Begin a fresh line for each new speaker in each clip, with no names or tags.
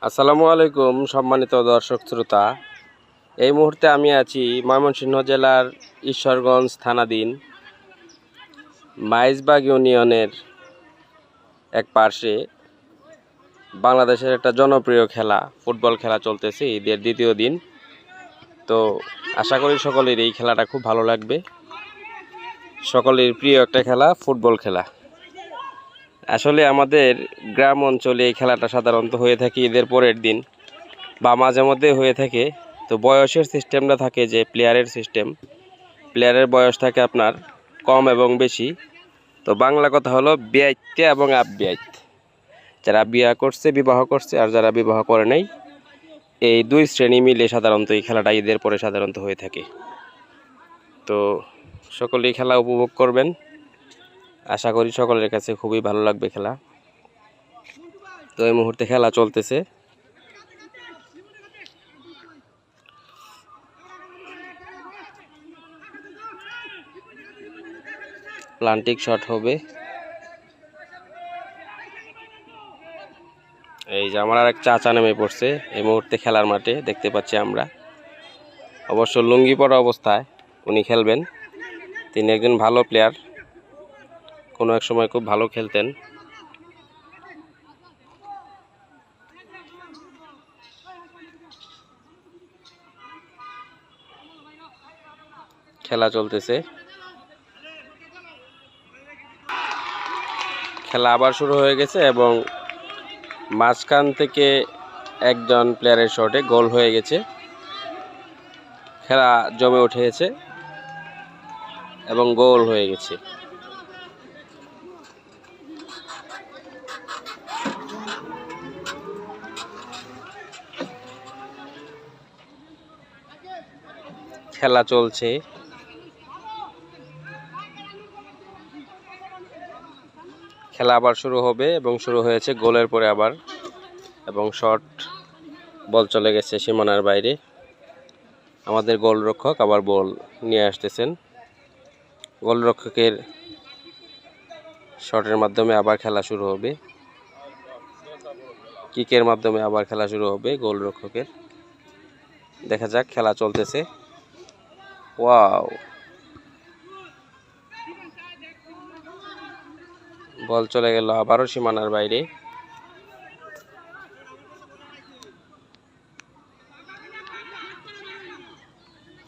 আসসালামু আলাইকুম সম্মানিত দর্শক শ্রোতা। এই মুহূর্তে আমি আছি ময়মনসিংহ জেলার ঈশ্বরগঞ্জ থানাধীন মাইজবাগ ইউনিয়নের এক পার্শ্বে বাংলাদেশের একটা জনপ্রিয় খেলা ফুটবল খেলা চলতেছে, ঈদের দ্বিতীয় দিন। তো আশা করি সকলের এই খেলাটা খুব ভালো লাগবে। সকলের প্রিয় একটা খেলা ফুটবল খেলা। আসলে আমাদের গ্রাম অঞ্চলে এই খেলাটা সাধারণত হয়ে থাকে ঈদের পরের দিন বা মাঝে মধ্যে হয়ে থাকে। তো বয়সের সিস্টেমটা থাকে যে প্লেয়ারের সিস্টেম, প্লেয়ারের বয়স থাকে আপনার কম এবং বেশি। তো বাংলা কথা হলো বিয়াইতে এবং আববিয়াইত, যারা বিবাহ করছে আর যারা বিবাহ করে নাই, এই দুই শ্রেণী মিলে সাধারণত এই খেলাটা ঈদের পরে সাধারণত হয়ে থাকে। তো সকলেই খেলা উপভোগ করবেন, আশা করি সকলের কাছে খুবই ভালো লাগবে খেলা। তো এই মুহূর্তে খেলা চলতেছে। প্লান্টিক শট হবে। এই যে আমার আর এক চাচা নেমে পড়ছে এই মুহূর্তে খেলার মাঠে, দেখতে পাচ্ছি আমরা। অবশ্য লুঙ্গি পরা অবস্থায় উনি খেলবেন। তিনি একজন ভালো প্লেয়ার, কোনো এক সময় খুব ভালো খেলতেন। খেলা চলতেছে, খেলা আবার শুরু হয়ে গেছে এবং মাঝখান থেকে একজন প্লেয়ারের শটে গোল হয়ে গেছে। খেলা জমে উঠেছে এবং গোল হয়ে গেছে। খেলা চলছে, খেলা আবার শুরু হবে এবং শুরু হয়েছে গোলের পরে আবার, এবং শট বল চলে গেছে সীমানার বাইরে। আমাদের গোলরক্ষক আবার বল নিয়ে আসতেছেন। গোলরক্ষকের শটের মাধ্যমে আবার খেলা শুরু হবে, কিকের মাধ্যমে আবার খেলা শুরু হবে গোলরক্ষকের। দেখা যাক, খেলা চলতেছে। ওয়াও, বল চলে গেল আবারও সীমানার বাইরে।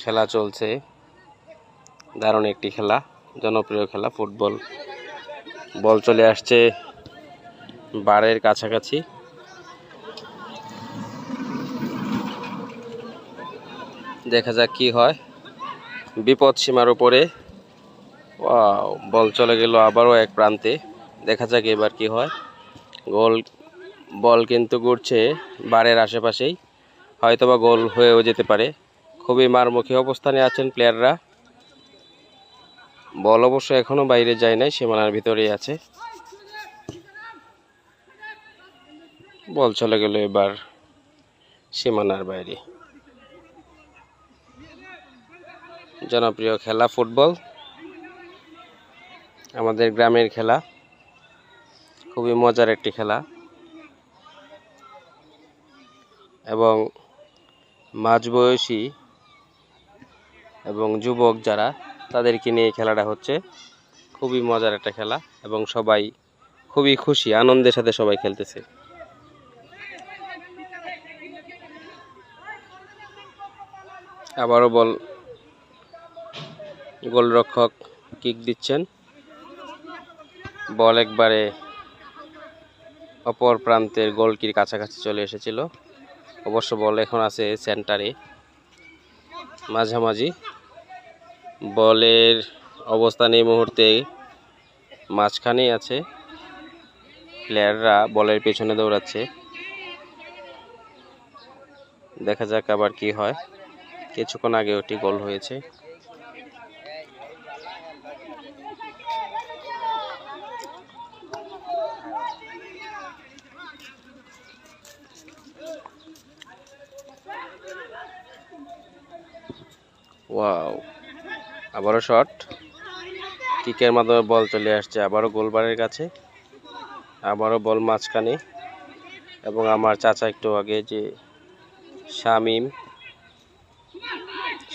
খেলা চলছে, দারুণ একটি খেলা, জনপ্রিয় খেলা ফুটবল। বল চলে আসছে বারের কাছাকাছি। দেখা যাক কি হয়। বিপদ সীমার উপরে। ওয়াও, বল চলে গেল আবারও এক প্রান্তে। দেখা যাক এবার কি হয়। বল কিন্তু ঘুরছে বারের আশেপাশেই, হয়তোবা গোল হয়েও যেতে পারে। খুবই মারমুখী অবস্থানে আছেন প্লেয়াররা। বল অবশ্য এখনো বাইরে যায় নাই, সীমানার ভিতরেই আছে। বল চলে গেল এবার সীমানার বাইরে। জনপ্রিয় খেলা ফুটবল, আমাদের গ্রামের খেলা, খুবই মজার একটি খেলা। এবং মাঝবয়সী এবং যুবক যারা, তাদেরকে নিয়ে খেলাটা হচ্ছে। খুবই মজার একটা খেলা এবং সবাই খুবই খুশি, আনন্দের সাথে সবাই খেলতেছে। আবারও বল, গোলরক্ষক কিক দিচ্ছেন। বল একবারে অপর প্রান্তের গোলকির কাছাকাছি চলে এসেছিল। অবশ্য বল এখন আছে সেন্টারে, মাঝামাঝি। বলের অবস্থান এই মুহূর্তে মাঝখানেই আছে। প্লেয়াররা বলের পেছনে দৌড়াচ্ছে। দেখা যাক আবার কি হয়। কিছুক্ষণ আগে ওটি গোল হয়েছে। ওয়াও, আবারও শট, কিকের মাধ্যমে বল চলে আসছে আবারও গোলবারের কাছে। আবারও বল মাঝখানে এবং আমার চাচা একটু আগে যে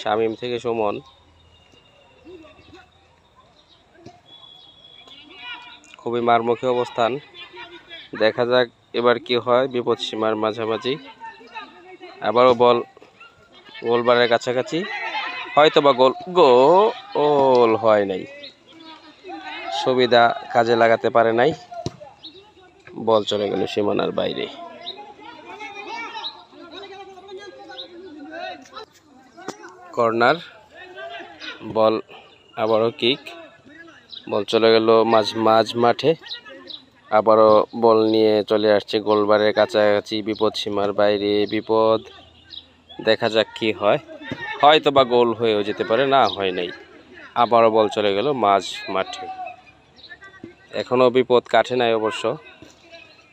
শামীম থেকে সুমন। খুবই মারমুখী অবস্থান। দেখা যাক এবার কি হয়। বিপদ সীমার মাঝামাঝি, আবারও বল গোলবারের কাছাকাছি, হয়তো বা গোল হয় নাই, সুবিধা কাজে লাগাতে পারে নাই, বল চলে গেল সীমানার বাইরে। কর্নার, বল আবারও কিক, বল চলে গেল মাঝ মাঠে, আবারও বল নিয়ে চলে আসছে গোলবারের কাছাকাছি, বিপদ সীমার বাইরে, বিপদ। দেখা যাক কি হয়, হয়তো বা গোল হয়েও যেতে পারে, না হয় নাই। আবারও বল চলে গেল মাঝ মাঠে, এখনও বিপদ কাটে নাই অবশ্য।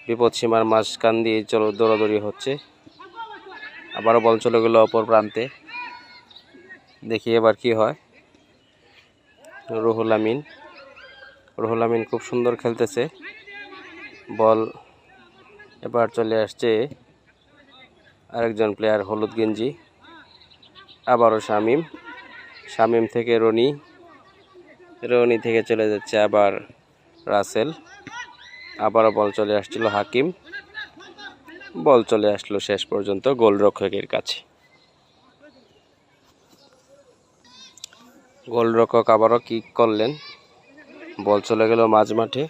বিপদ সীমার মাঝখান দিয়ে দৌড়াদৌড়ি হচ্ছে। আবারও বল চলে গেল অপর প্রান্তে, দেখি এবার কি হয়। রুহুল আমিন খুব সুন্দর খেলতেছে। বল এবার চলে আসছে আরেকজন প্লেয়ার, হলুদ গেঞ্জি। আবারও শামীম থেকে রনি থেকে চলে যাচ্ছে আবার রাসেল। আবারও বল চলে আসছিল হাকিম, বল চলে আসলো শেষ পর্যন্ত গোলরক্ষকের কাছে। গোলরক্ষক আবারও কিক করলেন, বল চলে গেল মাঝ মাঠে।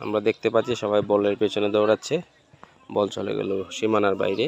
আমরা দেখতে পাচ্ছি সবাই বলের পেছনে দৌড়াচ্ছে, বল চলে গেল সীমানার বাইরে।